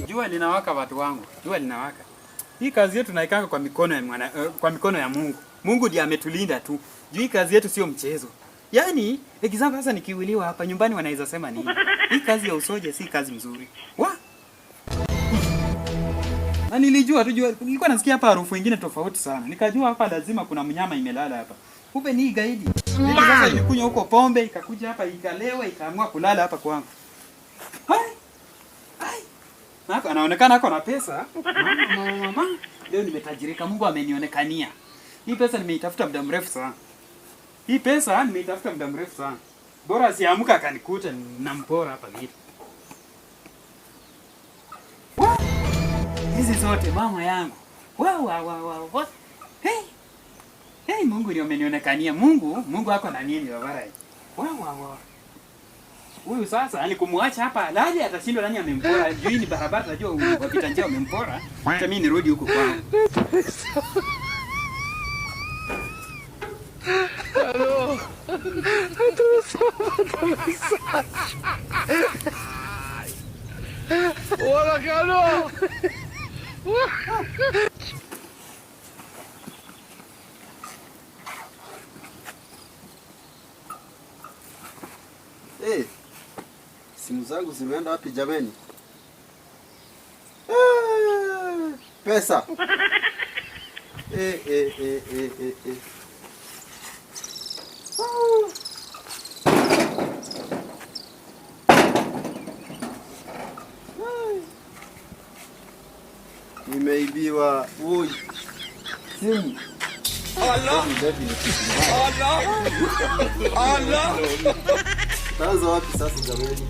Jua linawaka watu wangu. Jua linawaka. Hii kazi yetu naikanga kwa mikono ya kwa mikono ya Mungu. Mungu ndiye ametulinda tu. Juu hii kazi yetu sio mchezo. Yaani, example sasa nikiuliwa hapa nyumbani wanaweza sema nini? Hii kazi ya usoja si kazi mzuri. Na nilijua nilikuwa nasikia hapa harufu nyingine tofauti sana. Nikajua hapa lazima kuna mnyama imelala hapa. Kumbe ni gaidi. Ndio sasa ilikunywa huko pombe ikakuja hapa ikalewa ikaamua kulala hapa kwangu. Hai. Anaonekana ako na pesa. Mama. Leo nimetajirika. Mungu amenionekania. Hii pesa nimeitafuta muda mrefu sana. Bora siamka akanikuta nampora hapa vipi. Hizi zote mama yangu. Wow. Hey, Mungu ndio amenionekania. Mungu ako na nini baba? Wow. Huyu sasa ni kumwacha hapa alaje atashindwa nani amempora. Juu ni barabara najua wapita njia wamempora. Hata mimi nirudi huko kwangu. Hallo. Hola, Carlos. Hey, simu zangu zimeenda wapi jameni? Pesa. Nimeibiwa. Oi. Simu. Allah. Taanza wapi sasa jameni?